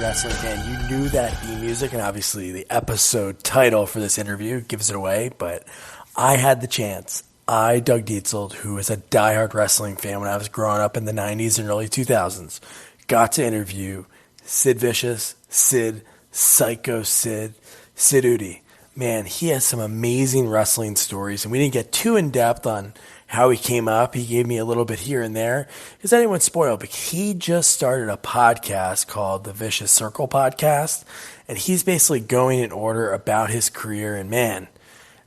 wrestling fan, you knew that theme music, and obviously the episode title for this interview gives it away, but I had the chance. Doug Dietzold, who was a diehard wrestling fan when I was growing up in the 90s and early 2000s, got to interview Sid Vicious, Sid, Sycho Sid, Sid Eudy. Man, he has some amazing wrestling stories, and we didn't get too in-depth on how he came up. He gave me a little bit here and there. Is anyone spoiled? But he just started a podcast called the Vicious Circle Podcast, and he's basically going in order about his career. And man,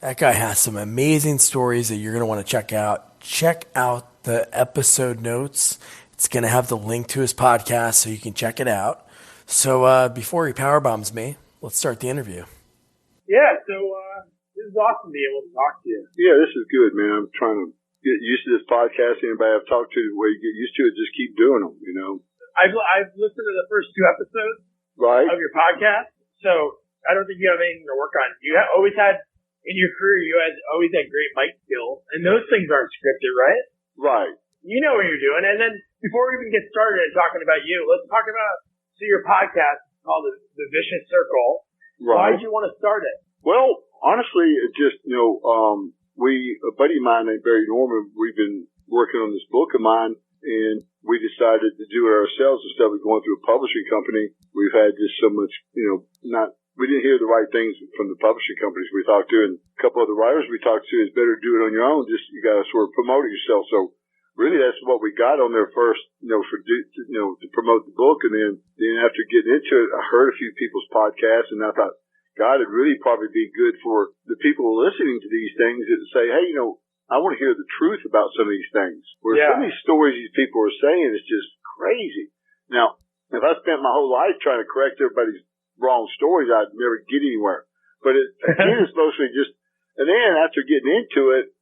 that guy has some amazing stories that you're going to want to check out. Check out the episode notes. It's going to have the link to his podcast so you can check it out. So before he powerbombs me, let's start the interview. Yeah, so this is awesome to be able to talk to you. Yeah, this is good, man. I'm trying to get used to this podcast. Anybody I've talked to, the way you get used to it, just keep doing them, you know. I've listened to the first 2 episodes of your podcast, so I don't think you have anything to work on. You always had, in your career, always had great mic skills, and those things aren't scripted, right? Right. You know what you're doing. And then before we even get started and talking about you, let's talk about, so your podcast is called the Vicious Circle. Right. Why did you want to start it? Well, honestly, it just, a buddy of mine named Barry Norman, we've been working on this book of mine, and we decided to do it ourselves instead of going through a publishing company. We've had just so much, we didn't hear the right things from the publishing companies we talked to, and a couple of the writers we talked to, it's better to do it on your own. Just, you got to sort of promote it yourself. So really that's what we got on there first, to promote the book. And then after getting into it, I heard a few people's podcasts, and I thought, God, it'd really probably be good for the people listening to these things that say, hey, I want to hear the truth about some of these things. Where some of these stories these people are saying is just crazy. Now, if I spent my whole life trying to correct everybody's wrong stories, I'd never get anywhere. But again, it's mostly just, and then after getting into it,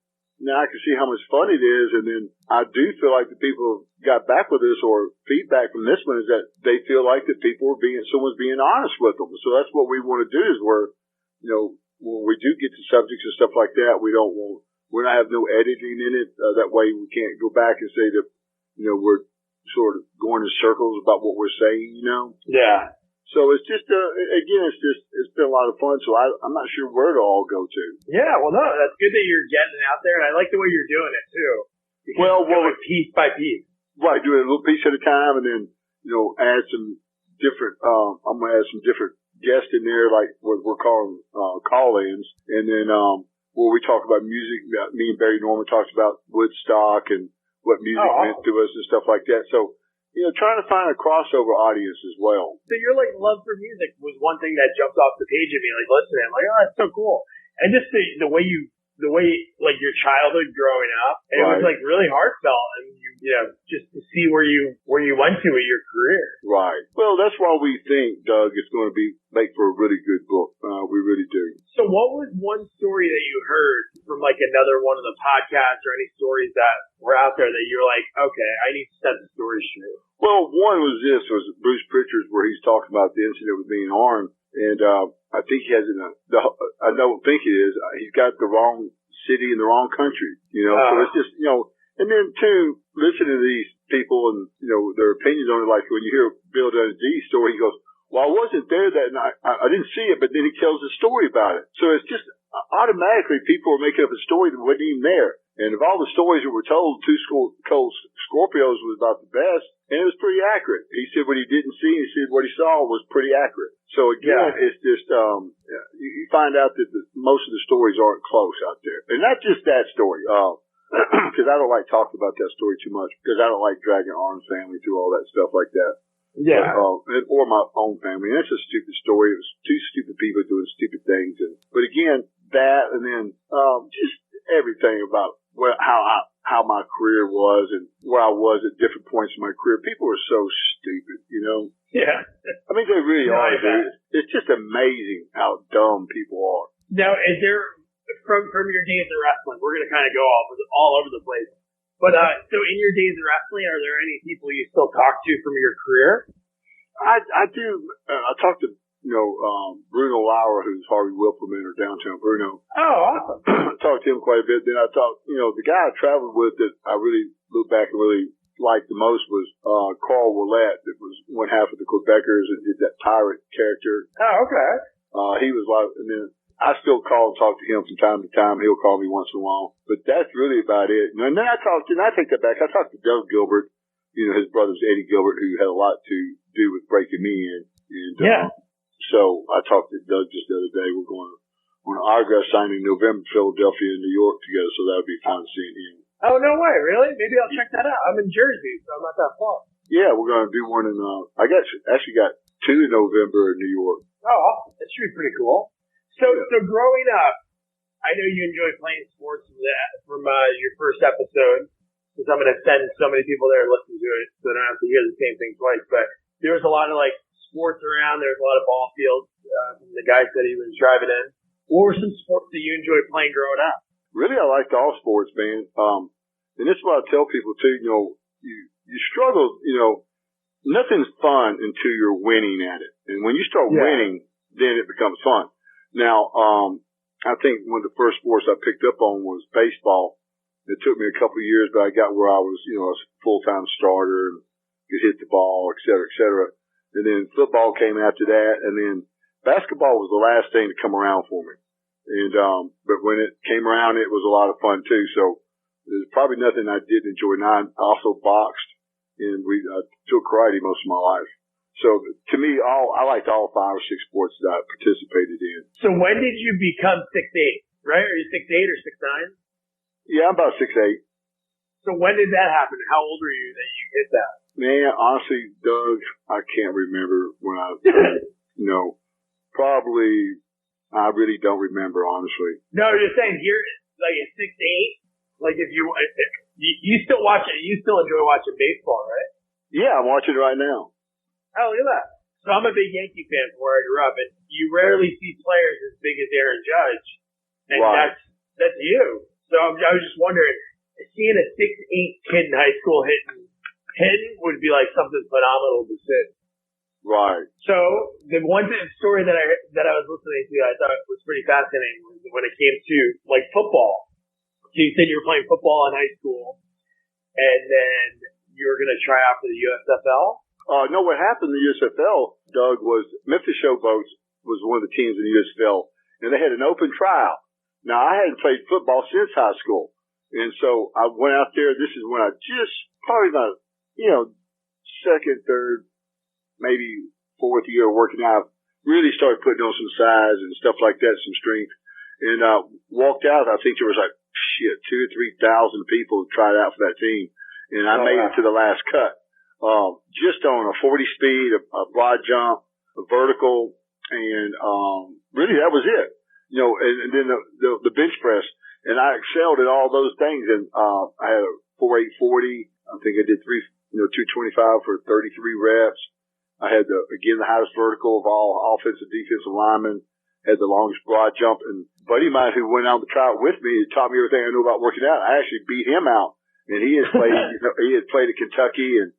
now I can see how much fun it is. And then I do feel like the people who got back with us, or feedback from this one, is that they feel like that someone's being honest with them. So that's what we want to do, is when we do get to subjects and stuff like that, we're not have no editing in it. That way we can't go back and say that, we're sort of going in circles about what we're saying, Yeah. So it's just, it's been a lot of fun. So I'm not sure where to all go to. Yeah, well, no, that's good that you're getting it out there, and I like the way you're doing it too. Well, piece by piece. Right, do it a little piece at a time, and then, add some different, I'm going to add some different guests in there, like what we're calling, call-ins. And then, where we talk about music, me and Barry Norman talked about Woodstock and what music meant to us and stuff like that. So, trying to find a crossover audience as well. So your love for music was one thing that jumped off the page of me. Listening, I'm like, oh, that's so cool. And just the way your childhood growing up, it was really heartfelt, and just to see where you went to with your career. Right. Well, that's why we think, Doug, it's going to make for a really good book. We really do. So what was one story that you heard from another one of the podcasts, or any stories that were out there that you're like, okay, I need to set the story straight? Well, one was Bruce Pritchard's, where he's talking about the incident with being armed. And, I think he has I don't think it is. He's got the wrong city in the wrong country, so it's just, and then two, listening to these people and, their opinions on it, like when you hear Bill Dundee's story, he goes, well, I wasn't there that night. I didn't see it, but then he tells a story about it. So it's just automatically people are making up a story that wasn't even there. And of all the stories that were told, Two Cold Scorpios was about the best, and it was pretty accurate. He said what he didn't see, and he said what he saw was pretty accurate. So again, it's just, you find out that most of the stories aren't close out there. And not just that story, because I don't like talking about that story too much, because I don't like dragging Arn's family through all that stuff like that. Yeah. Or my own family. And it's a stupid story. It was two stupid people doing stupid things. But again, that, and then, just everything about how my career was and where I was at different points in my career. People are so stupid, Yeah. I mean, they really are. It's just amazing how dumb people are. Now, is there, from your days of wrestling, we're going to kind of go all over the place. But, so in your days of wrestling, are there any people you still talk to from your career? I do. I talk to, Bruno Lauer, who's Harvey Whippleman, or Downtown Bruno. Oh, awesome. I talked to him quite a bit. Then I talked, the guy I traveled with that I really look back and really liked the most was Carl Willett, that was one half of the Quebecers and did that pirate character. Oh, okay. He was like, and then I still call and talk to him from time to time. He'll call me once in a while, but that's really about it. And then I take that back. I talked to Doug Gilbert, his brother's Eddie Gilbert, who had a lot to do with breaking me in. And, so I talked to Doug just the other day. We're going on an autograph signing in November, Philadelphia and New York together. So that would be fun seeing him. Oh, no way. Really? Maybe I'll check that out. I'm in Jersey, so I'm not that far. Yeah, we're going to do one in, I actually got 2 in November in New York. Oh, that should be pretty cool. So growing up, I know you enjoy playing sports from your first episode, because I'm going to send so many people there to listen to it, so I don't have to hear the same thing twice. But there was a lot of sports around. There was a lot of ball fields. The guy said he was driving in. What were some sports that you enjoyed playing growing up? Really, I liked all sports, man. And this is what I tell people too. You struggle. Nothing's fun until you're winning at it, and when you start winning, then it becomes fun. Now, I think one of the first sports I picked up on was baseball. It took me a couple of years, but I got where I was, a full-time starter and could hit the ball, et cetera, et cetera. And then football came after that, and then basketball was the last thing to come around for me. And, but when it came around, it was a lot of fun too. So there's probably nothing I didn't enjoy. Now, I also boxed and I took karate most of my life. So to me, I liked all 5 or 6 sports that I participated in. So when did you become 6'8", right? Are you 6'8" or 6'9"? Yeah, I'm about 6'8". So when did that happen? How old were you that you hit that? Man, honestly, Doug, I can't remember when I, probably. I really don't remember, honestly. No, you're saying here, at 6'8", if you still watch it, you still enjoy watching baseball, right? Yeah, I'm watching it right now. Oh, look at that. So I'm a big Yankee fan from where I grew up, and you rarely see players as big as Aaron Judge, and right. that's you. So I was just wondering, seeing a 6'8" kid in high school hitting would be like something phenomenal to see. Right. So the story that I was listening to, I thought was pretty fascinating was when it came to football. So you said you were playing football in high school, and then you were going to try out for the USFL. No, what happened in the USFL, Doug, was Memphis Showboats was one of the teams in the USFL, and they had an open tryout. Now I hadn't played football since high school, and so I went out there. This is when I just probably about second, third, maybe 4th year working out, really started putting on some size and stuff like that, some strength. And walked out, I think there was 2,000 or 3,000 people who tried out for that team. And I made it to the last cut. Just on a 40 speed, a broad jump, a vertical, and really that was it. And then the bench press. And I excelled at all those things. And I had a 4.840. I think I did 225 for 33 reps. I had the highest vertical of all offensive, defensive linemen, had the longest broad jump, and a buddy of mine who went on the tryout with me taught me everything I knew about working out. I actually beat him out, and he had played, he had played at Kentucky and,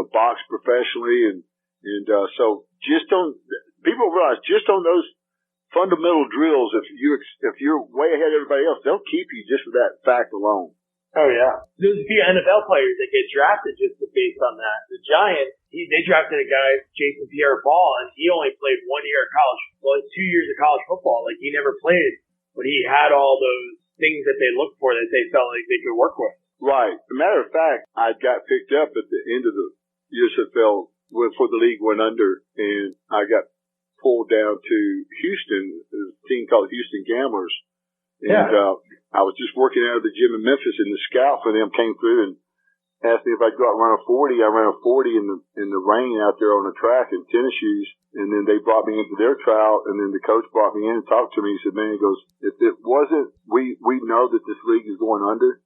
boxed professionally, and so people realize just on those fundamental drills, if you're way ahead of everybody else, they'll keep you just for that fact alone. Oh yeah. There's a few NFL players that get drafted just based on that. The Giants, they drafted a guy, Jason Pierre-Paul, and he only played 1 year of college, 2 years of college football. He never played, but he had all those things that they looked for that they felt like they could work with. Right. As a matter of fact, I got picked up at the end of the USFL before the league went under, and I got pulled down to Houston, a team called Houston Gamblers. And I was just working out of the gym in Memphis, and the scout for them came through and asked me if I'd go out and run a 40. I ran a 40 in the rain out there on the track in tennis shoes, and then they brought me into their trial, and then the coach brought me in and talked to me. He said, "Man," he goes, "if it wasn't, we know that this league is going under."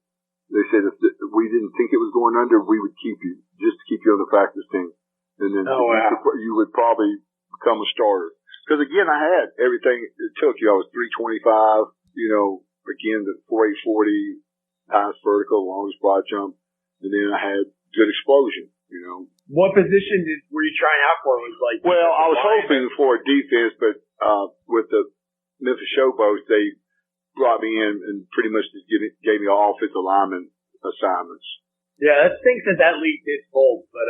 They said if we didn't think it was going under, we would keep you, just to keep you on the practice team, and then you would probably become a starter. Because again, I had everything it took. I was 325. Again, the 4.840, highest vertical, longest broad jump, and then I had good explosion, What position were you trying out for? Well, I was hoping for a defense, but with the Memphis Showboats, they brought me in and pretty much just gave me all offensive lineman assignments. Yeah, that stinks that league did fold, but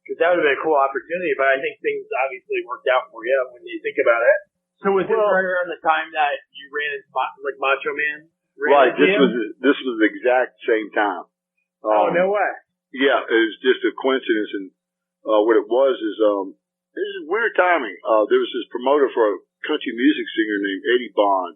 because that would have been a cool opportunity. But I think things obviously worked out for you when you think about it. So was this right around the time that you ran into like Macho Man? Right. This was the exact same time. Oh, no way. Yeah, it was just a coincidence, and what it was is this is weird timing. There was this promoter for a country music singer named Eddie Bond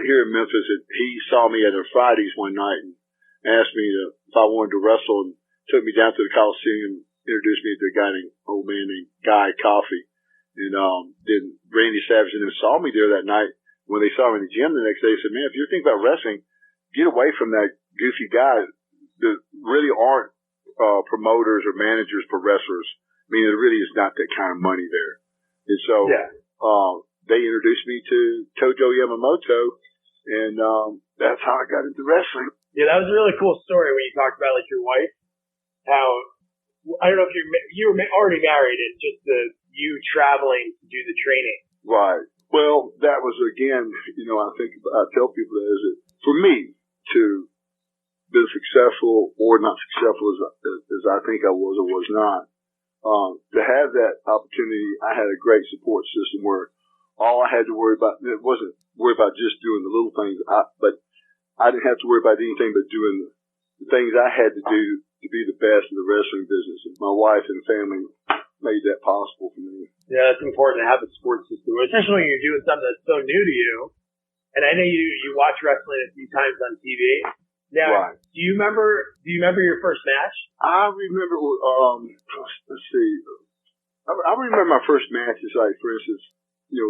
here in Memphis, and he saw me at a Fridays one night and asked me if I wanted to wrestle, and took me down to the Coliseum, introduced me to a guy named old man named Guy Coffey, and then Randy Savage and them saw me there that night. When they saw me in the gym the next day, they said, "Man, if you're thinking about wrestling, get away from that goofy guy. There really aren't promoters or managers for wrestlers. I mean, there really is not that kind of money there." And so they introduced me to Tojo Yamamoto, and that's how I got into wrestling. Yeah, that was a really cool story when you talked about like your wife. How I don't know if you were already married and just you traveling to do the training. Right. Well, that was again, I tell people that is it for me to be successful or not successful as I think I was or was not. To have that opportunity, I had a great support system where all I had to worry about, it wasn't worry about just doing the little things, but I didn't have to worry about anything but doing the things I had to do to be the best in the wrestling business. And my wife and family made that possible for me. Yeah, it's important to have a support system, especially when you're doing something that's so new to you. And I know you watch wrestling a few times on TV. Now, right. Do you remember your first match? I remember, let's see. I remember my first matches, like, for instance,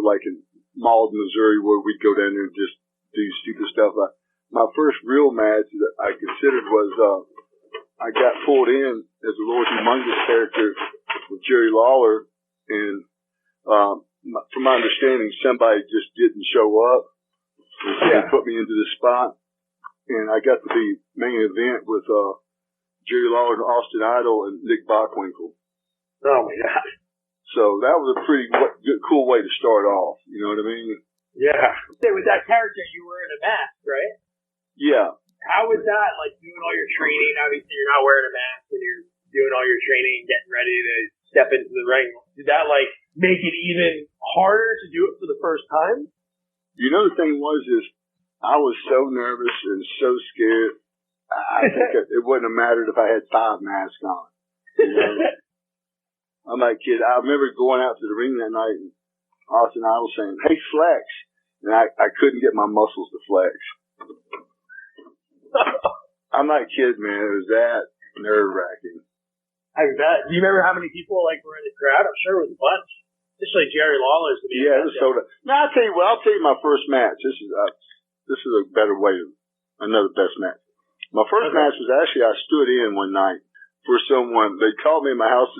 like in Malden, Missouri, where we'd go down there and just do stupid stuff. My first real match that I considered was, I got pulled in as a Lord Humongous character with Jerry Lawler, and from my understanding, somebody just didn't show up, and so they put me into the spot, and I got to be main event with Jerry Lawler, Austin Idol, and Nick Bockwinkel. Oh my God! So that was a pretty good, cool way to start off. You know what I mean? Yeah. So with that character, you were in a mask, right? Yeah. How was that, like, doing all your training? Obviously, you're not wearing a mask, and you're doing all your training and getting ready to step into the ring. Did that, like, make it even harder to do it for the first time? You know, the thing was I was so nervous and so scared. I think it wouldn't have mattered if I had 5 masks on. You know? I'm like, kid, I remember going out to the ring that night, and Austin Idol saying, "Hey, flex." And I couldn't get my muscles to flex. I'm not kidding, man. It was that nerve-wracking. I bet. Do you remember how many people like were in the crowd? I'm sure it was a bunch. Especially Jerry Lawler's. Yeah, it was so. Now I'll tell you my first match. This is a better way of another best match. My first match was actually I stood in one night for someone. They called me in my house.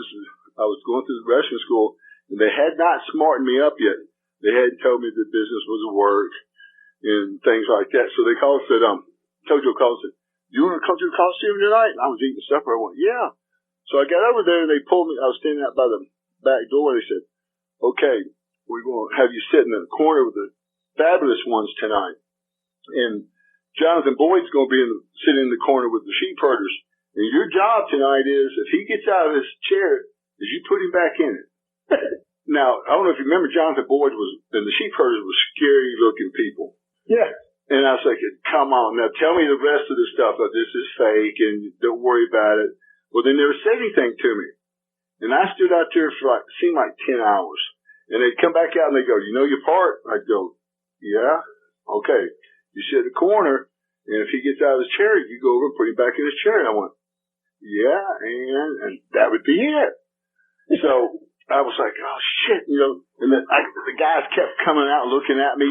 I was going through the wrestling school, and they had not smartened me up yet. They hadn't told me the business was a work and things like that. So they called and said, Tojo called and said, "You want to come to the Coliseum tonight?" And I was eating supper. I went, "Yeah." So I got over there, and they pulled me. I was standing out by the back door, and they said, "Okay, we're going to have you sit in the corner with the fabulous ones tonight. And Jonathan Boyd's going to be sitting in the corner with the sheep herders. And your job tonight is, if he gets out of his chair, is you put him back in it." Now, I don't know if you remember, Jonathan Boyd and the sheep herders were scary-looking people. Yeah. And I was like, "Come on, now tell me the rest of the stuff. This is fake, and don't worry about it." Well, they never said anything to me. And I stood out there for seemed like 10 hours. And they'd come back out and they go, "You know your part?" I'd go, "Yeah." "Okay. You sit in the corner, and if he gets out of his chair, you go over and put him back in his chair." And I went, "Yeah," and that would be it. So I was like, "Oh, shit," and then the guys kept coming out and looking at me,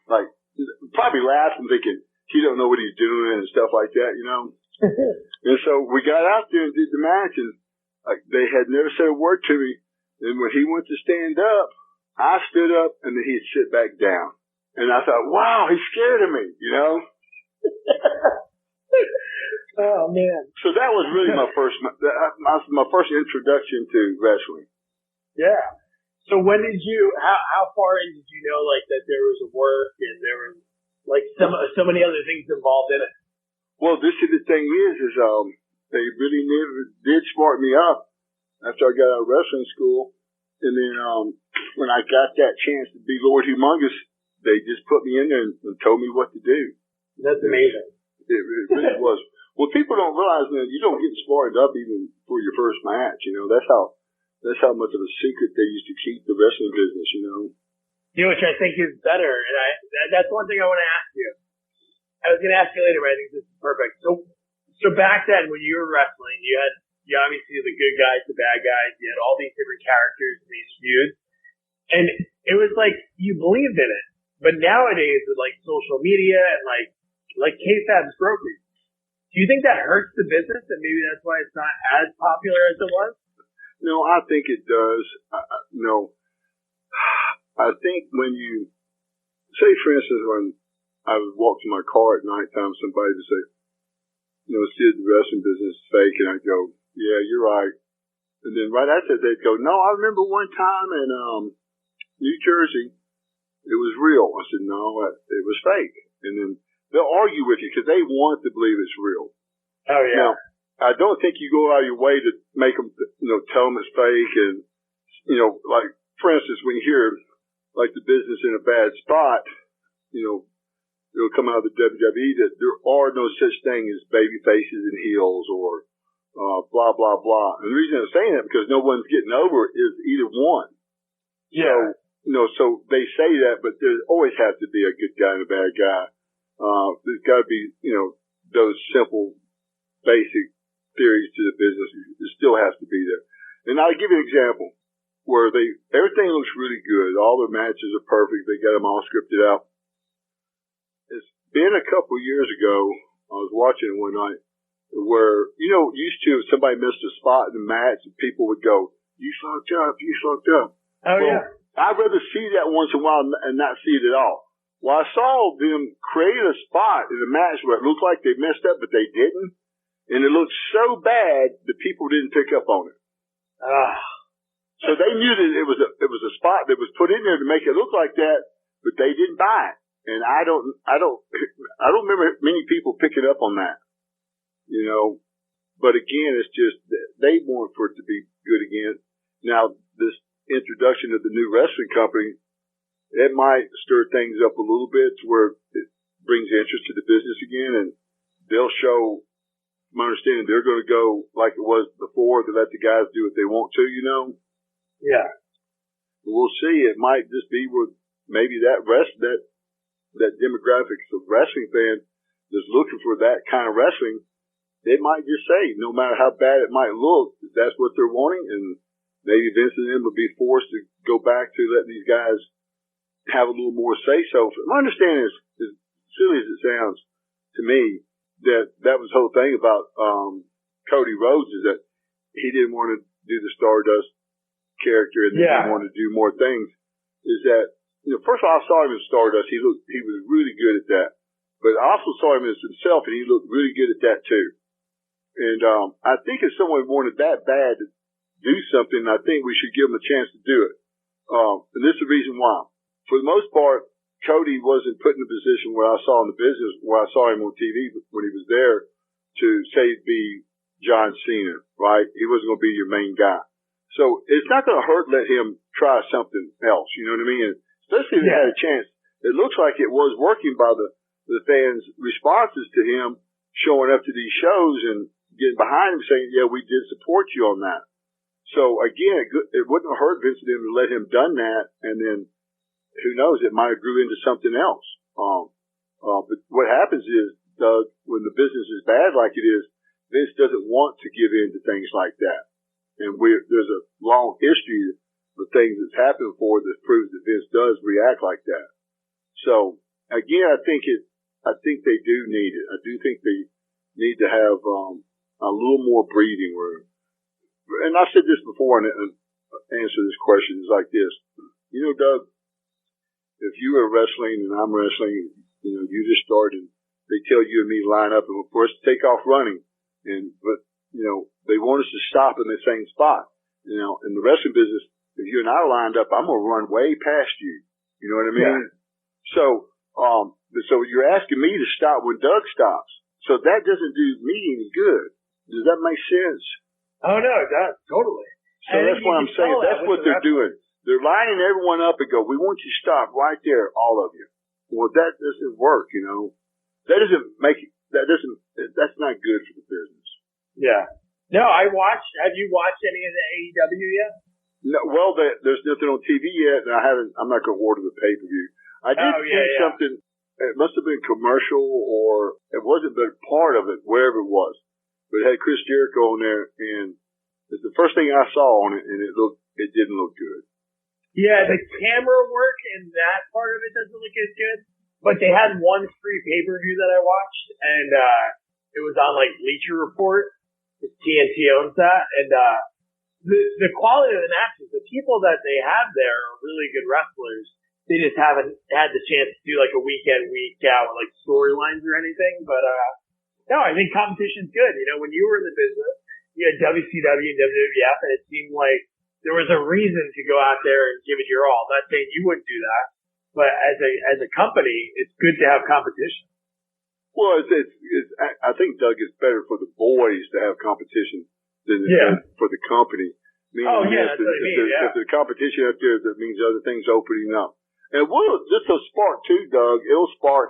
like, probably laughing, thinking, he don't know what he's doing and stuff like that, And so we got out there and did the match, and they had never said a word to me. And when he went to stand up, I stood up, and then he'd sit back down. And I thought, wow, he's scared of me, Oh, man. So that was really my first introduction to wrestling. Yeah. So when did how far in did you know, like, that there was a work and there was, like, so many other things involved in it? Well, this is the thing is they really never did smart me up after I got out of wrestling school. And then, when I got that chance to be Lord Humongous, they just put me in there and told me what to do. That's amazing. It really was. Well, people don't realize that you don't get smartened up even for your first match. You know, that's how much of a secret they used to keep the wrestling business, you know. You know, which I think is better. And that's one thing I want to ask you. I was going to ask you later, but I think this is perfect. So back then when you were wrestling, you obviously the good guys, the bad guys, you had all these different characters in these feuds. And it was like you believed in it. But nowadays with like social media and like K-Fab's broken. Do you think that hurts the business and maybe that's why it's not as popular as it was? No, I think it does. No. I think when you say, for instance, when I would walk to my car at nighttime, somebody would say, you know, Sid, the wrestling business is fake. And I'd go, yeah, you're right. And then right after that, they'd go, no, I remember one time in New Jersey, it was real. I said, no, it was fake. And then they'll argue with you because they want to believe it's real. Oh, yeah. Now, I don't think you go out of your way to make them, you know, tell them it's fake. And, you know, like, for instance, when you hear, like, the business in a bad spot, you know, it'll come out of the WWE that there are no such thing as baby faces and heels or blah, blah, blah. And the reason I'm saying that because no one's getting over is either one. Yeah. So, you know, so they say that, but there always has to be a good guy and a bad guy. There's got to be, you know, those simple, basic theories to the business. It still has to be there. And I'll give you an example where everything looks really good. All their matches are perfect. They got them all scripted out. It's been a couple of years ago. I was watching one night where, you know, used to if somebody missed a spot in the match, people would go, you fucked up, you fucked up. Oh, well, yeah. I'd rather see that once in a while and not see it at all. Well, I saw them create a spot in the match where it looked like they messed up, but they didn't. And it looked so bad that people didn't pick up on it. So they knew that it was a spot that was put in there to make it look like that, but they didn't buy it. And I don't remember many people picking up on that, you know. But again, it's just they want for it to be good again. Now, this introduction of the new wrestling company, it might stir things up a little bit to where it brings interest to the business again, and they'll show, from my understanding, they're going to go like it was before, to let the guys do what they want to, you know? Yeah. We'll see. It might just be where maybe that demographic of wrestling fan that's looking for that kind of wrestling, they might just say, no matter how bad it might look, that's what they're wanting, and maybe Vince and them will be forced to go back to letting these guys have a little more say-so. My understanding is, as silly as it sounds to me, that was the whole thing about Cody Rhodes is that he didn't want to do the Stardust character and didn't want to do more things. Is that, you know, first of all, I saw him in Stardust. He was really good at that. But I also saw him as himself, and he looked really good at that too. And I think if someone wanted that bad to do something, I think we should give them a chance to do it. And this is the reason why. For the most part, Cody wasn't put in a position where I saw in the business, where I saw him on TV when he was there to say be John Cena, right? He wasn't going to be your main guy. So it's not going to hurt let him try something else, you know what I mean? And especially if he had a chance. It looks like it was working by the fans' responses to him showing up to these shows and getting behind him saying, yeah, we did support you on that. So again, it wouldn't have hurt Vince to let him done that, and then who knows, it might have grew into something else. But what happens is, Doug, when the business is bad like it is, Vince doesn't want to give in to things like that. And there's a long history of things that's happened before that proves that Vince does react like that. So again, I think they do need it. I do think they need to have a little more breathing room. And I said this before, and answer this question is like this. You know, Doug, if you were wrestling and I'm wrestling, you know, you just started, they tell you and me to line up and for us to take off running. But, you know, they want us to stop in the same spot. You know, in the wrestling business, if you and I are lined up, I'm going to run way past you. You know what I mean? Yeah. So you're asking me to stop when Doug stops. So that doesn't do me any good. Does that make sense? Oh, no, it does. Totally. So that's what I'm saying. That's what they're doing. They're lining everyone up and go, we want you to stop right there, all of you. Well, that doesn't work, you know. That doesn't make it, that's not good for the business. Yeah. No, have you watched any of the AEW yet? No, well, there's nothing on TV yet, and I'm not going to order the pay-per-view. I did see something, it must have been commercial, or it wasn't, but part of it, wherever it was. But it had Chris Jericho on there, and it's the first thing I saw on it, and it didn't look good. Yeah, the camera work in that part of it doesn't look as good. But they had one free pay-per-view that I watched, and it was on like Bleacher Report. TNT owns that, and the quality of the matches, the people that they have there are really good wrestlers. They just haven't had the chance to do like a week in, week out, like storylines or anything. But no, I think competition's good. You know, when you were in the business, you had WCW and WWF, and it seemed like there was a reason to go out there and give it your all. I'm not saying you wouldn't do that, but as a company, it's good to have competition. Well, I think, Doug, it's better for the boys to have competition than for the company. Meaning that's what I mean. If the competition up there, that means other things opening up. And this will spark too, Doug. It'll spark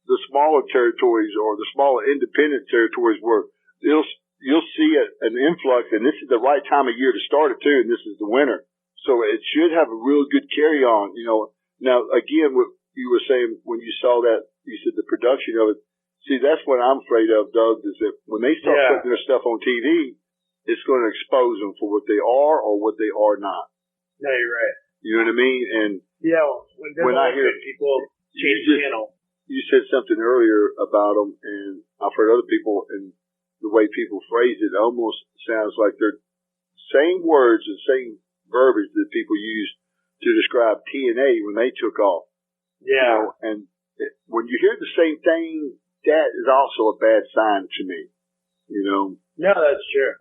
the smaller territories or the smaller independent territories where you'll see an influx, and this is the right time of year to start it too, and this is the winter. So it should have a real good carry on, you know. Now, again, what you were saying when you saw that, you said the production of it. See, that's what I'm afraid of, Doug, is that when they start putting their stuff on TV, it's going to expose them for what they are or what they are not. No, you're right. You know what I mean? And when I hear people change the channel. You said something earlier about them, and I've heard other people, and the way people phrase it almost sounds like they're same words and same verbiage that people used to describe TNA when they took off. Yeah. You know, and when you hear the same thing, that is also a bad sign to me. You know? No, that's true.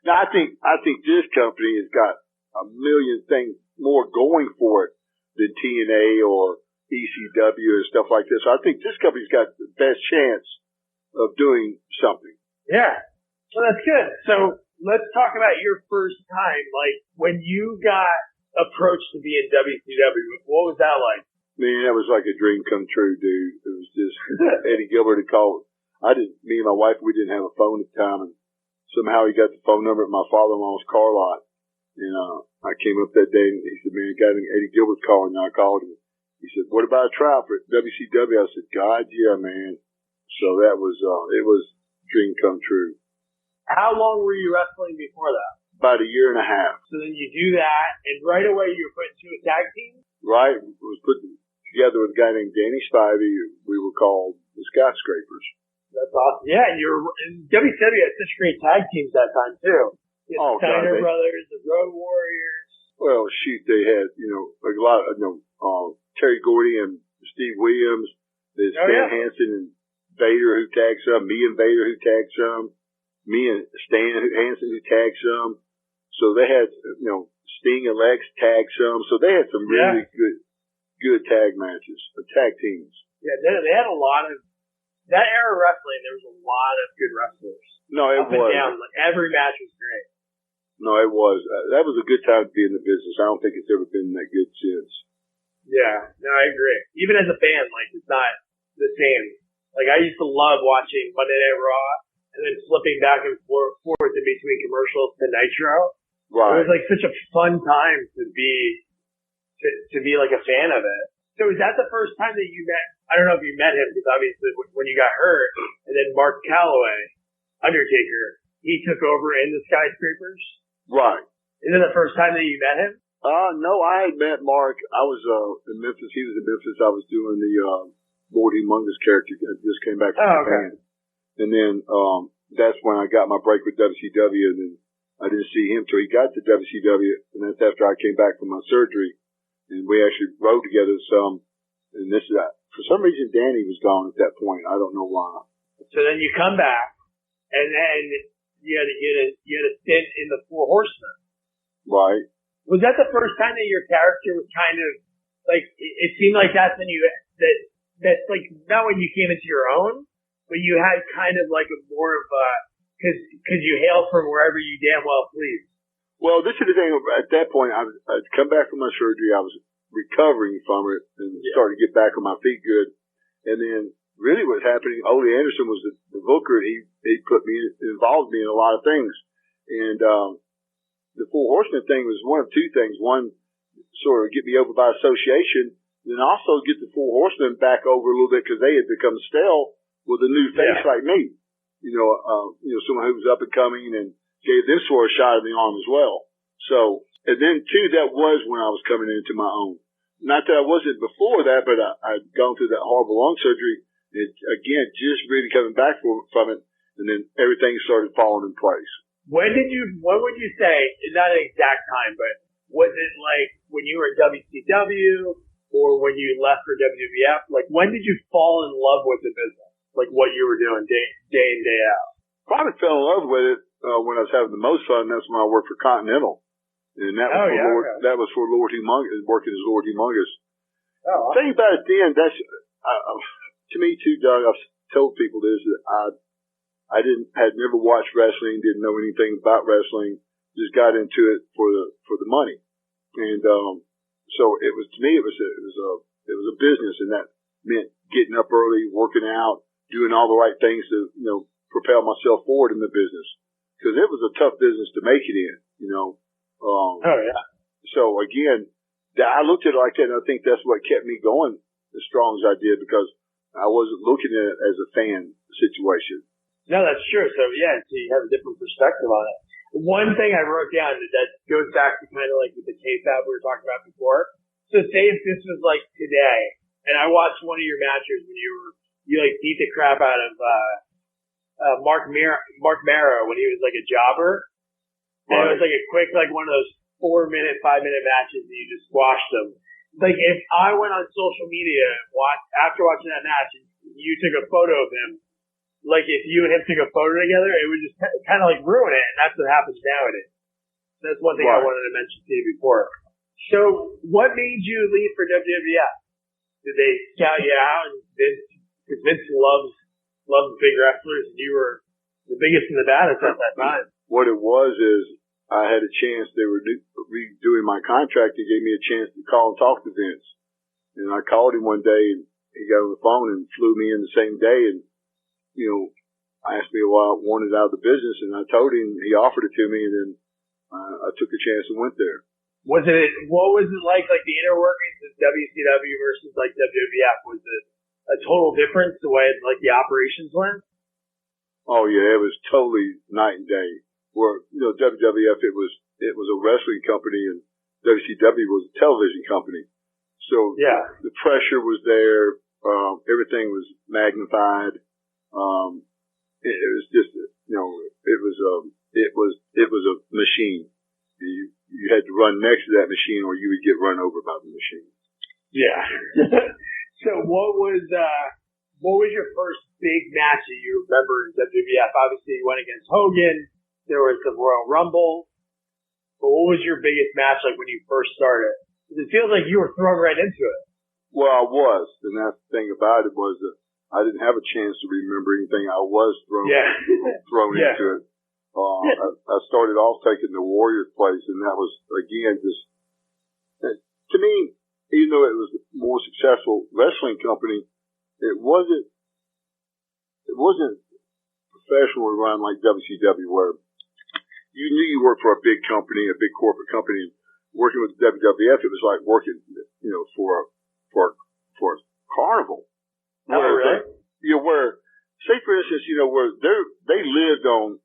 Now, I think this company has got a million things more going for it than TNA or ECW and stuff like this. So I think this company's got the best chance of doing something. Yeah. Well, that's good. So let's talk about your first time. Like, when you got approached to be in WCW, what was that like? Man, that was like a dream come true, dude. It was just Eddie Gilbert had called. Me and my wife, we didn't have a phone at the time, and somehow he got the phone number at my father-in-law's car lot. And I came up that day, and he said, man, Eddie Gilbert's calling. And I called him. He said, what about a trial for WCW? I said, God, yeah, man. So that was, it was dream come true. How long were you wrestling before that? About a year and a half. So then you do that, and right away you were put into a tag team? Right. It was put together with a guy named Danny Spivey. We were called the Skyscrapers. That's awesome. Yeah, and WCW had such great tag teams that time, too. The Steiner Brothers, the Road Warriors. Well, shoot, they had, a lot of, Terry Gordy and Steve Williams. There's Stan Hansen and Vader who tagged some, me and Vader who tagged some, me and Stan Hansen who tagged some. So they had, Sting and Lex tagged some. So they had some really good tag matches, tag teams. Yeah, they had a lot of, that era of wrestling, there was a lot of good wrestlers. No, it was. Up and down, like every match was great. No, it was. That was a good time to be in the business. I don't think it's ever been that good since. Yeah, no, I agree. Even as a fan, like, it's not the same. Like, I used to love watching Monday Night Raw and then flipping back and forth in between commercials to Nitro. Right. It was like such a fun time to be like a fan of it. So is that the first time that you met, I don't know if you met him, because obviously when you got hurt, and then Mark Calloway, Undertaker, he took over in the Skyscrapers? Right. Is it the first time that you met him? No, I had met Mark. I was in Memphis. He was in Memphis. I was doing the Lord Humongous character. I just came back from Japan. And then that's when I got my break with WCW, and then I didn't see him till he got to WCW, and that's after I came back from my surgery. And we actually rode together some. And this is for some reason, Danny was gone at that point. I don't know why. So then you come back, and then you had a stint in the Four Horsemen. Right. Was that the first time that your character was kind of like? It seemed like that's when that's like not when you came into your own, but you had kind of like a more of a, cause you hail from wherever you damn well please. Well, this is the thing. At that point, I'd come back from my surgery. I was recovering from it and starting to get back on my feet good. And then really what's happening, Ole Anderson was the booker. He involved me in a lot of things. And, the Four Horsemen thing was one of two things. One, sort of get me over by association, then also get the Four Horsemen back over a little bit because they had become stale with a new face like me. Someone who was up and coming and gave them sort of a shot in the arm as well. So, and then too, that was when I was coming into my own. Not that I wasn't before that, but I'd gone through that horrible lung surgery. And again, just really coming back from it. And then everything started falling in place. What would you say, not an exact time, but was it like when you were at WCW or when you left for WWF? Like, when did you fall in love with the business? Like what you were doing day in, day out? Probably fell in love with it when I was having the most fun. That's when I worked for Continental, and that was for Lord Humongous, working as Lord Humongous. Oh, the thing about it then, that's to me too, Doug. I've told people this that I had never watched wrestling, didn't know anything about wrestling, just got into it for the money, and so it was to me it was a business, and that meant getting up early, working out, doing all the right things to propel myself forward in the business. Because it was a tough business to make it in, So again, I looked at it like that, and I think that's what kept me going as strong as I did, because I wasn't looking at it as a fan situation. No, that's true. So you have a different perspective on it. One thing I wrote down that goes back to kind of like with the K-Fab we were talking about before. So say if this was like today, and I watched one of your matches when you like beat the crap out of Mark Marrow when he was like a jobber. And it was like a quick, like one of those 4-minute, 5-minute matches and you just squashed them. Like if I went on social media after watching that match and you took a photo of him, like if you and him took a photo together, it would just kind of like ruin it. And that's what happens nowadays. That's one thing I wanted to mention to you before. So what made you leave for WWF? Did they scout you out and Vince loves big wrestlers and you were the biggest and the baddest at that time? What it was is I had a chance, they were redoing my contract and gave me a chance to call and talk to Vince. And I called him one day and he got on the phone and flew me in the same day and, asked me why I wanted out of the business, and I told him, he offered it to me, and then I took a chance and went there. What was it like the inner workings of WCW versus like WWF? Was it a total difference the way like the operations went? Oh yeah, it was totally night and day. Where WWF it was a wrestling company and WCW was a television company. So the pressure was there. Everything was magnified. It was just it was a machine. You had to run next to that machine or you would get run over by the machine. Yeah. So what was your first big match that you remember in WWF? Obviously you went against Hogan. There was the Royal Rumble. But what was your biggest match like when you first started? Because it feels like you were thrown right into it. Well, I was. And that's the thing about it was that I didn't have a chance to remember anything. I was thrown into it. I started off taking the Warriors place, and that was, again, just, to me, even though it was a more successful wrestling company, it wasn't professional run like WCW, where you knew you worked for a big company, a big corporate company. Working with WWF, it was like working, for a carnival. Oh, really? Where, say for instance, where they lived on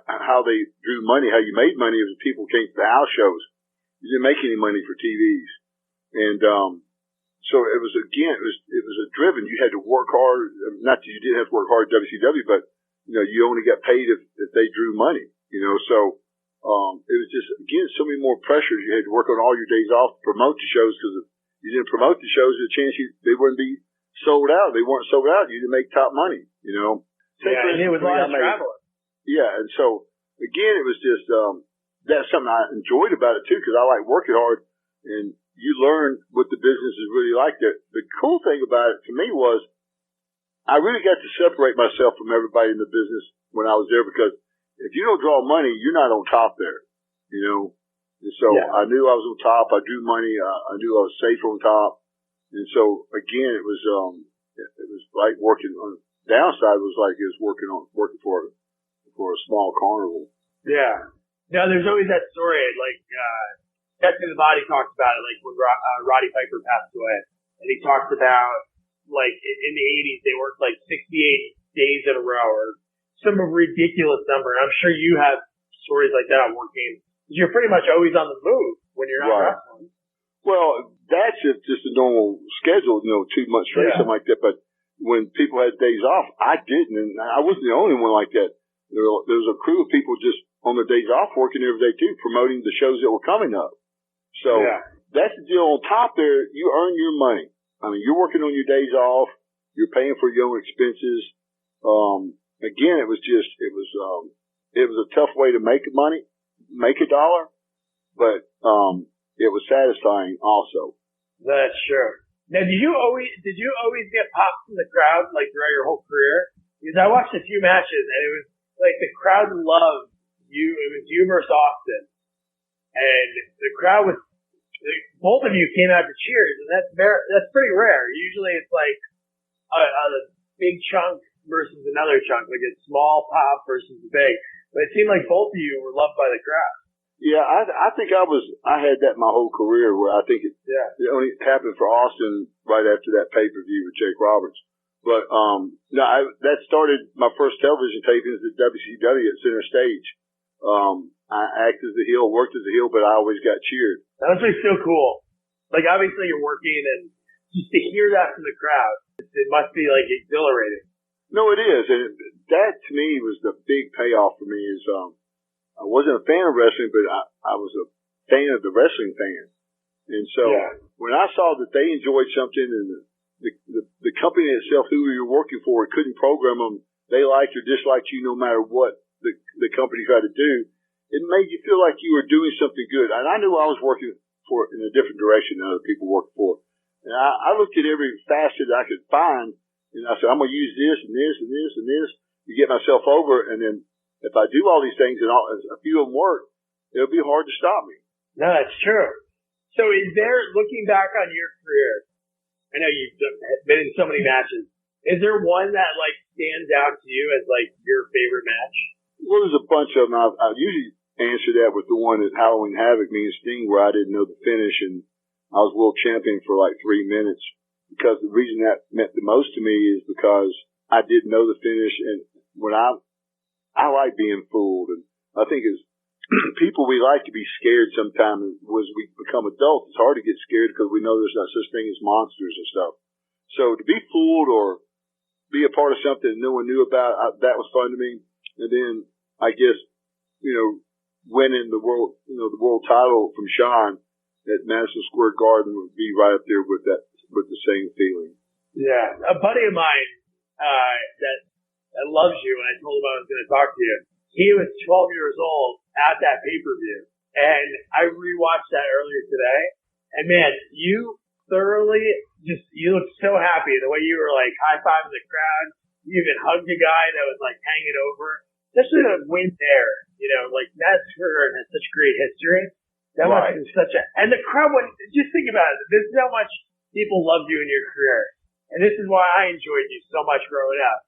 how they drew money, how you made money as people came to the house shows. You didn't make any money for TVs. And, so it was a driven, you had to work hard. Not that you didn't have to work hard at WCW, but, you only got paid if they drew money, so, it was just, again, so many more pressures. You had to work on all your days off to promote the shows, because if you didn't promote the shows, there's a chance they wouldn't be sold out. They weren't sold out. You didn't make top money, Yeah, and it was a lot of traveling. Yeah, and so, again, it was just, that's something I enjoyed about it, too, because I like working hard, and you learn what the business is really like. The cool thing about it, to me, was I really got to separate myself from everybody in the business when I was there, because if you don't draw money, you're not on top there, you know. And so I knew I was on top. I drew money. I knew I was safe on top. And so again, it was like working on the downside was like it was working for a small carnival. Yeah. Now there's always that story, like, Testing the Body talks about it, like when Roddy Piper passed away, and he talked about, like, in the 80s, they worked like 68 days in a row or some ridiculous number. And I'm sure you have stories like that working. You're pretty much always on the move when you're not wrestling. Well, that's just a normal schedule, 2 months straight, something like that. But when people had days off, I didn't, and I wasn't the only one like that. There was a crew of people just on their days off working every day too, promoting the shows that were coming up. So that's the deal. On top there, you earn your money. I mean, you're working on your days off. You're paying for your own expenses. Again, it was a tough way to make money, make a dollar, but it was satisfying also. That's true. Now, did you always get pops from the crowd like throughout your whole career? Because I watched a few matches and it was like the crowd loved you. It was you versus Austin, and the crowd was. Both of you came out to cheers, and that's pretty rare. Usually it's like a big chunk versus another chunk, like a small pop versus a big. But it seemed like both of you were loved by the crowd. Yeah, I think I had that my whole career, where I think it only happened for Austin right after that pay-per-view with Jake Roberts. But that started my first television tapings at WCW at Center Stage. I acted as a heel, worked as a heel, but I always got cheered. That was so cool. Like, obviously you're working, and just to hear that from the crowd, it must be like exhilarating. No, it is. And that to me was the big payoff for me is, I wasn't a fan of wrestling, but I was a fan of the wrestling fan. And so when I saw that they enjoyed something, and the company itself, who you were working for, couldn't program them, they liked or disliked you no matter what the company tried to do, it made you feel like you were doing something good. And I knew I was working for in a different direction than other people worked for. And I looked at every facet I could find, and I said, I'm going to use this and this and this and this to get myself over. And then if I do all these things and a few of them work, it'll be hard to stop me. No, that's true. So is there, looking back on your career, I know you've been in so many matches, is there one that like stands out to you as like your favorite match? Well, there's a bunch of them. I usually answer that with the one at Halloween Havoc, me and Sting, where I didn't know the finish, and I was world champion for like 3 minutes. Because the reason that meant the most to me is because I didn't know the finish, and when I like being fooled, and I think as people, we like to be scared sometimes. As we become adults, it's hard to get scared because we know there's not such thing as monsters and stuff. So to be fooled or be a part of something no one knew about, that was fun to me. And then I guess, winning the world title from Sean at Madison Square Garden would be right up there with the same feeling. Yeah. A buddy of mine, that loves you, and I told him I was going to talk to you. He was 12 years old at that pay-per-view, and I rewatched that earlier today, and man, you looked so happy, the way you were like high-fiving the crowd. You even hugged a guy that was like hanging over. Especially the win there, like Madison Square Garden has such great history. That must have been and the crowd went, just think about it. This is how much people loved you in your career. And this is why I enjoyed you so much growing up.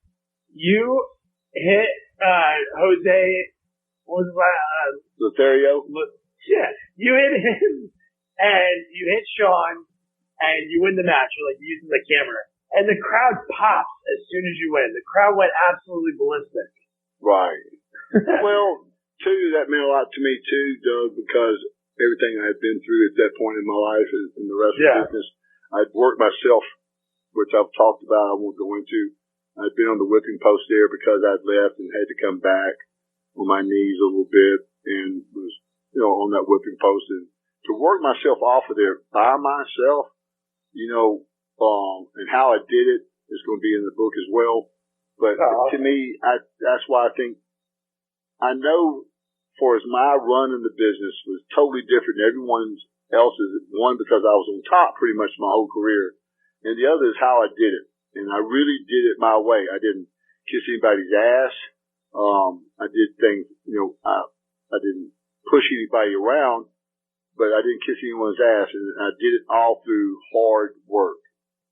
You hit, Jose, what was that? Lothario? Yeah. You hit him, and you hit Sean, and you win the match, like using the camera. And the crowd pops as soon as you win. The crowd went absolutely ballistic. Right. Well, too, that meant a lot to me too, Doug, because everything I had been through at that point in my life in the wrestling business, I'd worked myself, which I've talked about, I won't go into. I'd been on the whipping post there because I'd left and had to come back on my knees a little bit and was, on that whipping post. And to work myself off of there by myself, and how I did it is going to be in the book as well. But to me, that's why I think, I know for as my run in the business was totally different than everyone else's. One, because I was on top pretty much my whole career. And the other is how I did it. and I really did it my way. I didn't kiss anybody's ass. I did things, I didn't push anybody around, but I didn't kiss anyone's ass, and I did it all through hard work.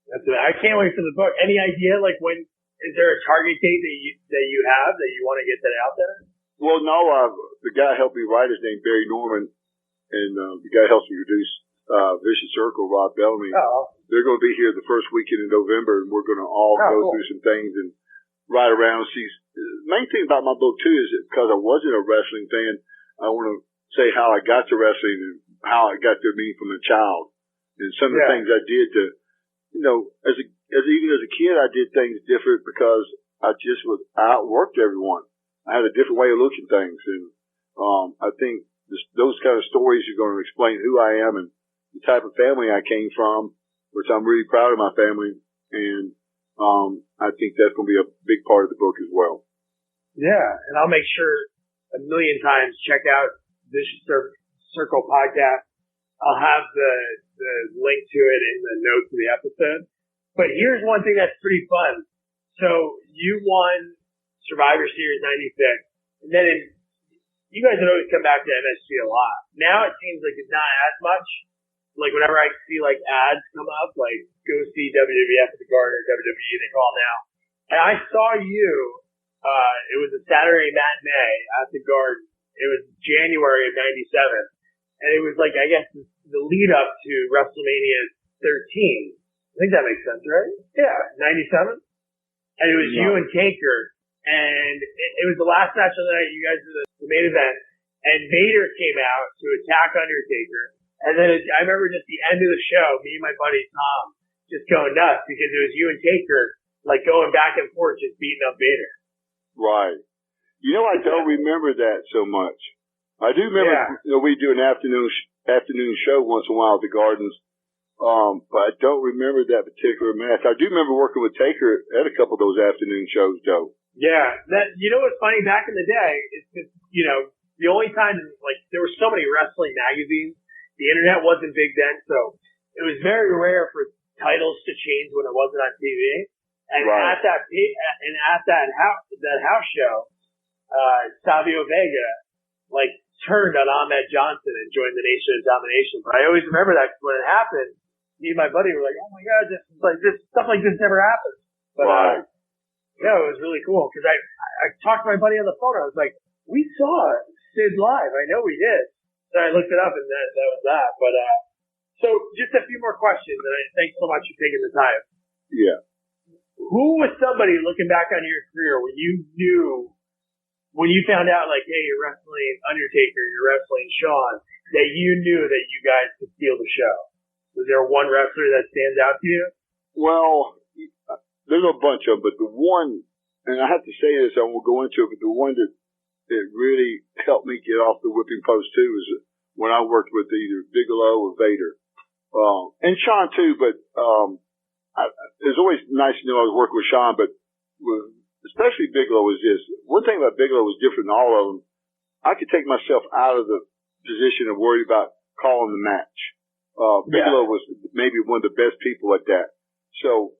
That's it. I can't wait for the book. Any idea, like, when is there a target date that you have that you want to get that out there? Well, no, the guy helped me write is named Barry Norman, and the guy helps me produce Vicious Circle, Rob Bellamy. Oh. They're going to be here the first weekend in November, and we're going to all go through some things and ride around and see. The main thing about my book, too, is that because I wasn't a wrestling fan, I want to say how I got to wrestling and how I got to me from a child, and some of the things I did to, even as a kid, I did things different because I outworked everyone. I had a different way of looking at things, and I think those kind of stories are going to explain who I am and the type of family I came from, which I'm really proud of my family, and I think that's going to be a big part of the book as well. Yeah, and I'll make sure 1,000,000 times check out Vicious Circle podcast. I'll have the link to it in the notes of the episode. But here's one thing that's pretty fun. So you won Survivor Series 96, and then you guys would always come back to MSG a lot. Now it seems like it's not as much. Like whenever I see like ads come up, like go see WWF at the Garden or WWE, they call now. And I saw you, it was a Saturday matinee at the Garden. It was January of 97. And it was like, I guess, the lead up to WrestleMania 13. I think that makes sense, right? Yeah, 97. And it was you and Taker. And it was the last match of the night. You guys were the main event. And Vader came out to attack Undertaker. And then I remember just the end of the show, me and my buddy Tom just going nuts because it was you and Taker like going back and forth just beating up Vader. Right. I don't remember that so much. I do remember, we do an afternoon show once in a while at the Gardens. But I don't remember that particular match. I do remember working with Taker at a couple of those afternoon shows, though. Yeah, what's funny back in the day is that, the only time, like, there were so many wrestling magazines, the internet wasn't big then, so it was very rare for titles to change when it wasn't on TV. And at that house show, Savio Vega, like, turned on Ahmed Johnson and joined the Nation of Domination. But I always remember that when it happened, me and my buddy were like, "Oh my God, this stuff like this never happens." But it was really cool because I talked to my buddy on the phone. I was like, "We saw Sid live. I know we did." So I looked it up, and that was that. But so just a few more questions, and thanks so much for taking the time. Yeah. Who was somebody looking back on your career when you found out, like, hey, you're wrestling Undertaker, you're wrestling Shawn, that you knew that you guys could steal the show? Was there one wrestler that stands out to you? Well, there's a bunch of them, but the one, and I have to say this, I won't go into it, but the one that really helped me get off the whipping post too is when I worked with either Bigelow or Vader. And Shawn too, but it was always nice to know I was working with Shawn, but especially Bigelow was this. One thing about Bigelow was different than all of them. I could take myself out of the position of worried about calling the match. Bigelow was maybe one of the best people at that. So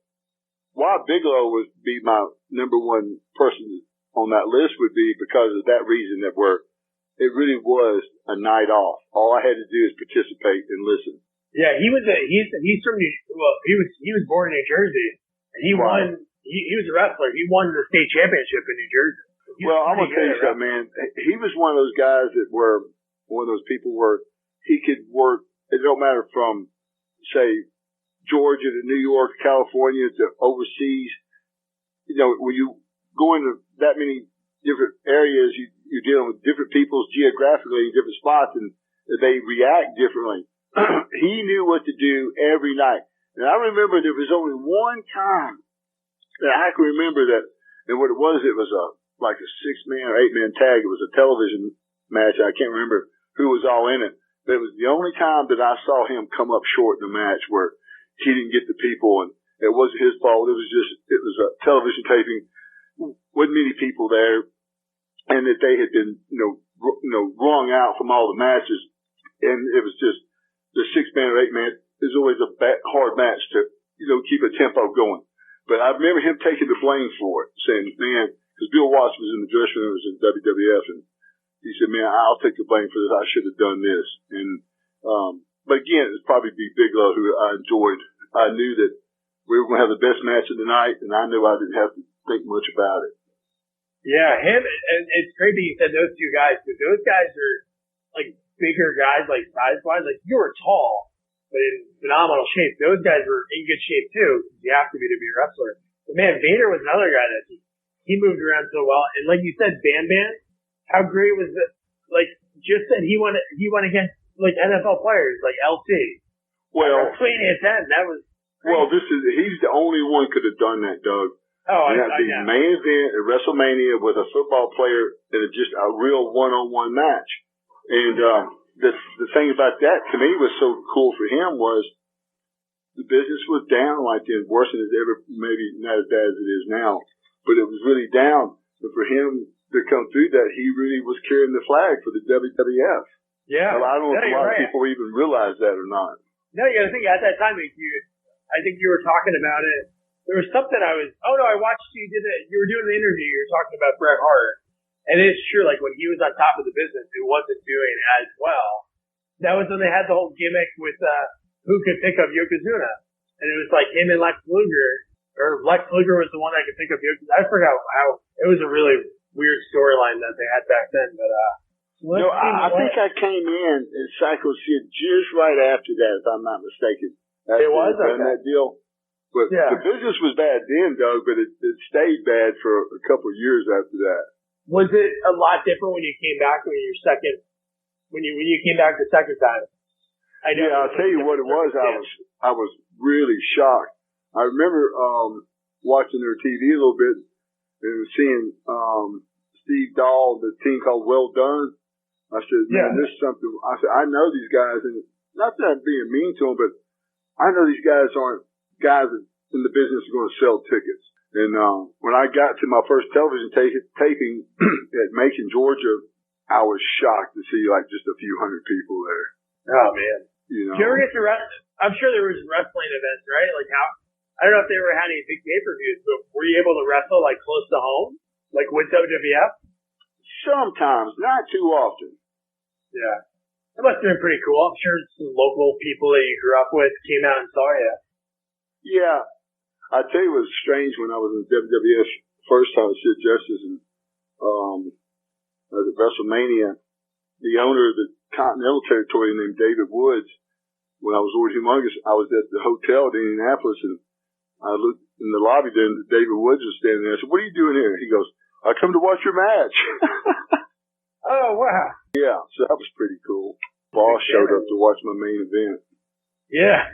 why Bigelow would be my number one person on that list would be because of that reason that it really was a night off. All I had to do is participate and listen. Yeah, he's from he was born in New Jersey. And he won. He was a wrestler. He won the state championship in New Jersey. Well, I'm gonna tell you something, man. He was one of those guys that were one of those people where he could work. It don't matter from, say, Georgia to New York, California to overseas. When you go into that many different areas, you're dealing with different people geographically in different spots, and they react differently. He knew what to do every night. And I remember there was only one time that I can remember that, and what it was like a 6-man or 8-man tag. It was a television match. I can't remember who was all in it. But it was the only time that I saw him come up short in the match where he didn't get the people, and it wasn't his fault. It was a television taping. Wasn't many people there, and that they had been, wrung out from all the matches. And it was just the 6-man or 8-man is always a hard match to, keep a tempo going. But I remember him taking the blame for it, saying, man, because Bill Watts was in the dressing room, was in WWF, and he said, man, I'll take the blame for this. I should have done this. And, but again, it'd probably be Bigelow, who I enjoyed. I knew that we were going to have the best match of the night, and I knew I didn't have to think much about it. Yeah, him, and it's great that you said those two guys, because those guys are, like, bigger guys, like, size-wise. Like, you were tall, but in phenomenal shape. Those guys were in good shape, too, because you have to be a wrestler. But, man, Vader was another guy that he moved around so well. And like you said, Bam Bam, how great was it? Like, just that he went against, like, NFL players, like LT. Well, WrestleMania 10, that was crazy. Well, he's the only one could have done that, Doug. Oh, and that'd be main event at WrestleMania with a football player in just a real one-on-one match. And the thing about that to me was so cool for him was the business was down like then, worse than it's ever, maybe not as bad as it is now, but it was really down. But for him to come through that, he really was carrying the flag for the WWF. Yeah. Well, I don't know if a lot of people even realize that or not. No, you got to think at that time, I think you were talking about it. There was something I watched you were doing the interview, you were talking about Bret Hart. And it's true, like when he was on top of the business, it wasn't doing as well. That was when they had the whole gimmick with, who could pick up Yokozuna. And it was like him and Lex Luger, or Lex Luger was the one that could pick up Yokozuna. I forgot how, it was a really weird storyline that they had back then, but, I think I came in and Sycho said just right after that, if I'm not mistaken. It was? Okay. That deal. But the business was bad then, Doug, but it stayed bad for a couple of years after that. Was it a lot different when you came back when you came back the second time? I'll tell you what it was. I was really shocked. I remember watching their TV a little bit and seeing Steve Dahl, the team called Well Done. I said, man, this is something. I said, I know these guys, and not that I'm being mean to them, but I know these guys aren't guys that in the business are going to sell tickets. And when I got to my first television taping at Macon, Georgia, I was shocked to see like just a few hundred people there. Oh man! You know, did you ever get to wrestle? I'm sure there was wrestling events, right? Like how? I don't know if they ever had any big pay-per-views, but were you able to wrestle like close to home, like with WWF? Sometimes, not too often. Yeah, that must have been pretty cool. I'm sure some local people that you grew up with came out and saw you. Yeah. I tell you what was strange when I was in the WWF first time at Sid Justice and at WrestleMania, the owner of the Continental Territory named David Woods, when I was Lord Humongous, I was at the hotel in Indianapolis and I looked in the lobby there and David Woods was standing there. I said, what are you doing here? He goes, I come to watch your match. Oh, wow. Yeah, so that was pretty cool. Boss showed up to watch my main event. Yeah.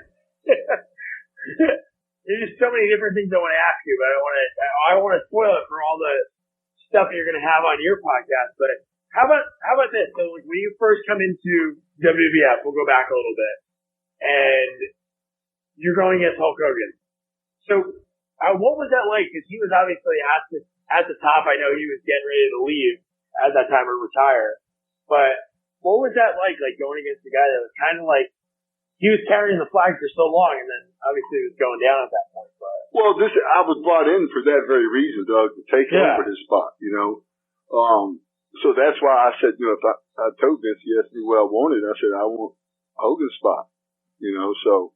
There's just so many different things I want to ask you, but I don't want to spoil it for all the stuff you're going to have on your podcast. But how about this? So like when you first come into WWF, we'll go back a little bit, and you're going against Hulk Hogan. So what was that like? Because he was obviously at the top. I know he was getting ready to leave at that time or retire. But what was that like going against a guy that was kind of like, he was carrying the flag for so long, and then obviously it was going down at that point. But. Well, I was brought in for that very reason, Doug, to take over his spot, you know. So that's why I said, if I told Vince he asked me what I wanted, I said, I want Hogan's spot, you know. So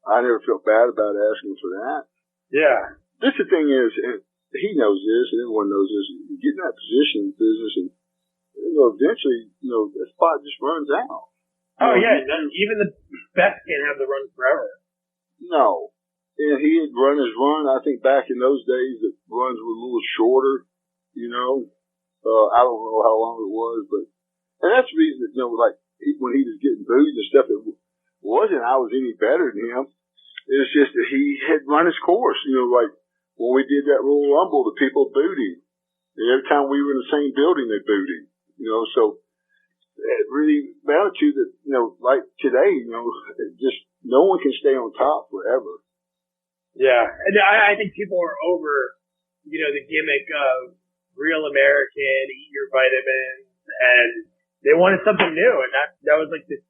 I never felt bad about asking for that. Yeah. The thing is, and he knows this, and everyone knows this, you get in that position in business, and, eventually, that spot just runs out. Oh, yeah. Even the best can't have the run forever. No. And he had run his run. I think back in those days, the runs were a little shorter, I don't know how long it was, but, and that's the reason that, when he was getting booed and stuff, it wasn't I was any better than him. It was just that he had run his course, like when we did that Royal Rumble, the people booed him. And every time we were in the same building, they booed him, so. It really amounted to that, like today, just no one can stay on top forever. Yeah. And I think people are over, the gimmick of real American, eat your vitamins, and they wanted something new. And that was like the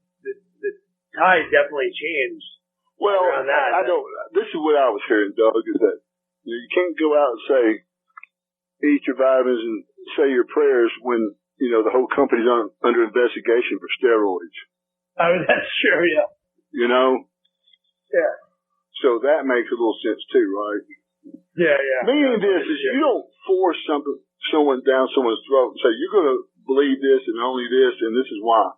tide definitely changed. Well, around that. this is what I was hearing, Doug, is that You can't go out and say, eat your vitamins and say your prayers when, the whole company's under investigation for steroids. I mean, that's true, yeah. Yeah. So that makes a little sense too, right? Yeah, yeah. Meaning this is you don't force someone down someone's throat and say, you're going to believe this and only this and this is why.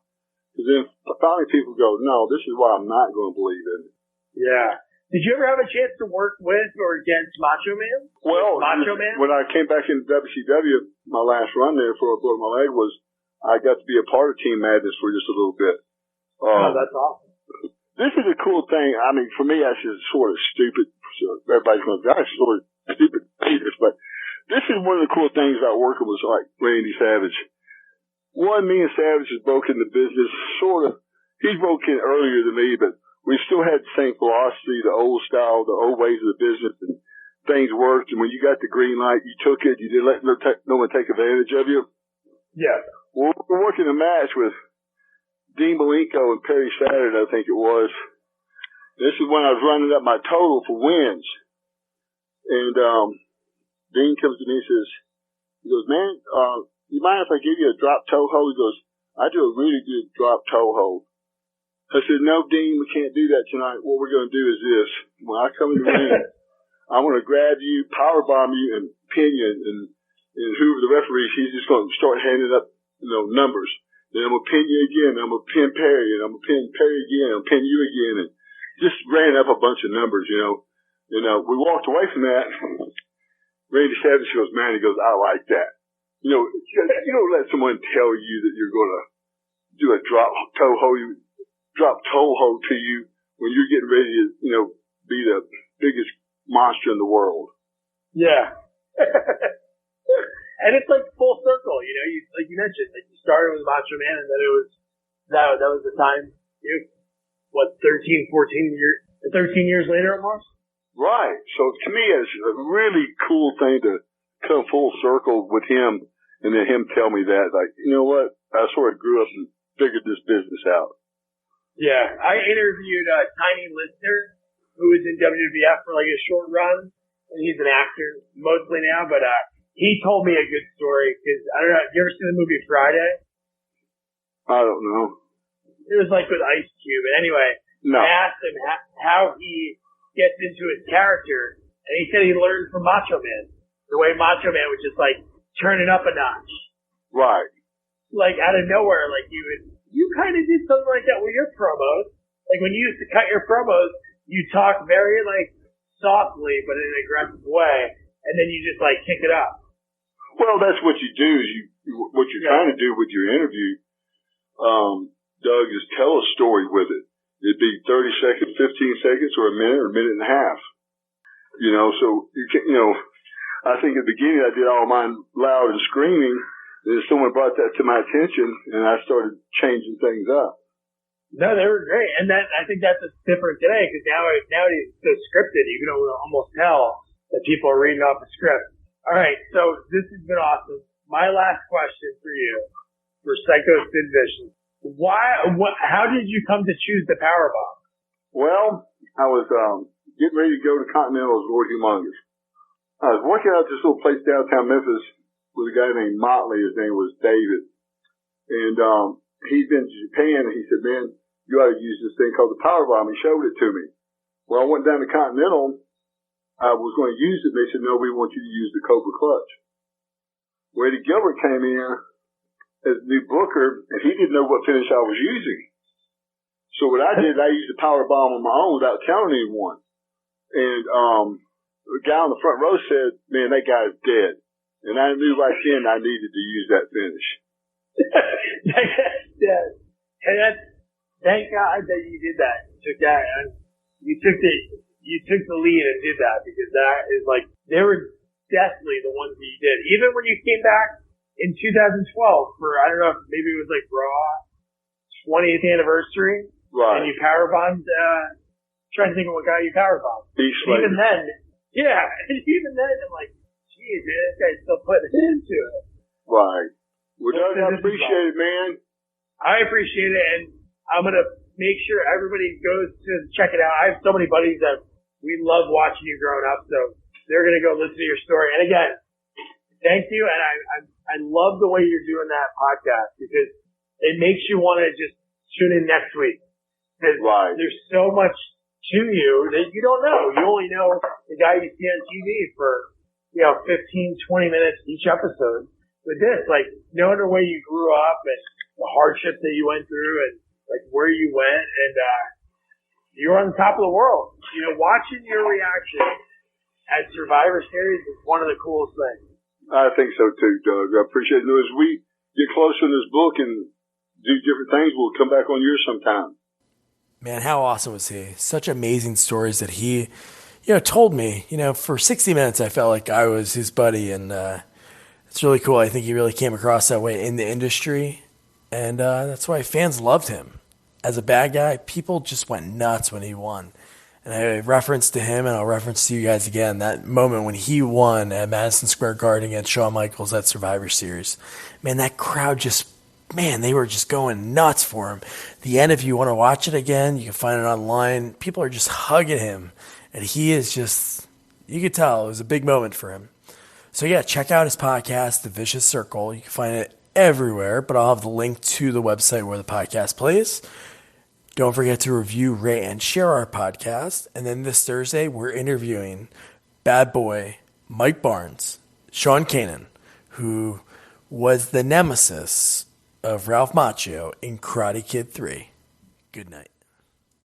Because then finally people go, no, this is why I'm not going to believe in it. Yeah. Did you ever have a chance to work with or against Macho Man? Well, Macho Man? When I came back into WCW, my last run there before I broke my leg was I got to be a part of Team Madness for just a little bit. Oh, that's awesome. This is a cool thing. I mean, for me, that's just sort of stupid. So everybody's going to go, that's sort of stupid. But this is one of the cool things about working with like Randy Savage. One, me and Savage has broken the business sort of. He's broken earlier than me, but we still had the same philosophy, the old style, the old ways of the business, and things worked. And when you got the green light, you took it. You didn't let no one take advantage of you. Yeah. Well, we're working a match with Dean Malenko and Perry Saturn, I think it was. This is when I was running up my total for wins. And Dean comes to me and says, he goes, man, you mind if I give you a drop toe hold? He goes, I do a really good drop toe hold. I said, no, Dean, we can't do that tonight. What we're going to do is this. When I come in the ring, I'm going to grab you, power bomb you, and pin you. And whoever the referee, he's just going to start handing up, numbers. Then I'm going to pin you again. I'm going to pin Perry. And I'm going to pin Perry again. I'm going to pin you again. And just ran up a bunch of numbers, we walked away from that. Randy Savage goes, man, he goes, I like that. You don't let someone tell you that you're going to do a drop toe hold to you when you're getting ready to, be the biggest monster in the world. Yeah. And it's like full circle, like you mentioned, like you started with Macho Man and then it was, that was the time, 13 years later almost? Right. So to me, it's a really cool thing to come full circle with him and then him tell me that, like, you know what? I sort of grew up and figured this business out. Yeah, I interviewed Tiny Lister, who was in WWF for like a short run, and he's an actor mostly now. But he told me a good story because I don't know. You ever seen the movie Friday? I don't know. It was like with Ice Cube. And anyway, no. I asked him how he gets into his character, and he said he learned from Macho Man. The way Macho Man would just like turn it up a notch. Right. Like out of nowhere, like you kind of did something like that with your promos. Like when you used to cut your promos, you talk very like softly but in an aggressive way, and then you just like kick it up. Well, that's what you do. Is what you're trying to do with your interview, Doug, is tell a story with it. It'd be 30 seconds, 15 seconds, or a minute and a half. So you can, I think at the beginning I did all mine loud and screaming. Then someone brought that to my attention, and I started changing things up. No, they were great, and I think that's different today because nowadays it's so scripted. You can almost tell that people are reading off the script. All right, so this has been awesome. My last question for you, for Sycho Sid Vicious, how did you come to choose the Powerbomb? Well, I was getting ready to go to Continental's Lord Humongous. I was working out at this little place downtown Memphis with a guy named Motley. His name was David. And he'd been to Japan, and he said, man, you ought to use this thing called the Powerbomb. He showed it to me. Well, I went down to Continental. I was going to use it. They said, no, we want you to use the Cobra Clutch. Well, Eddie Gilbert came in as the new booker, and he didn't know what finish I was using. So what I did, I used the Powerbomb on my own without telling anyone. And the guy on the front row said, man, that guy's dead. And I knew right then I needed to use that finish. And thank God that you did that. You took that, and you took the lead and did that because that is like they were definitely the ones that you did. Even when you came back in 2012 for I don't know, maybe it was like Raw 20th anniversary, right? And you powerbombed. Trying to think of what guy you powerbombed. Even then, I'm like. Geez, man, this guy's still putting it into it. Right. Well, Doug, I appreciate it, man. I appreciate it, and I'm going to make sure everybody goes to check it out. I have so many buddies that we love watching you growing up, so they're going to go listen to your story. And again, thank you. And I love the way you're doing that podcast because it makes you want to just tune in next week. Because there's so much to you that you don't know. You only know the guy you see on TV for, 15, 20 minutes each episode. With this, like, knowing the way you grew up and the hardships that you went through and, like, where you went and, you're on the top of the world. Watching your reaction at Survivor Series is one of the coolest things. I think so too, Doug. I appreciate it. As we get closer in this book and do different things, we'll come back on yours sometime. Man, how awesome was he? Such amazing stories that he, told me. For 60 minutes, I felt like I was his buddy, and it's really cool. I think he really came across that way in the industry, and that's why fans loved him. As a bad guy, people just went nuts when he won. And I referenced to him, and I'll reference to you guys again, that moment when he won at Madison Square Garden against Shawn Michaels at Survivor Series. Man, that crowd they were just going nuts for him. The end, if you want to watch it again, you can find it online. People are just hugging him. And he is just, you could tell it was a big moment for him. So yeah, check out his podcast, The Vicious Circle. You can find it everywhere, but I'll have the link to the website where the podcast plays. Don't forget to review, rate, and share our podcast. And then this Thursday, we're interviewing Bad Boy Mike Barnes, Sean Kanan, who was the nemesis of Ralph Macchio in Karate Kid 3. Good night.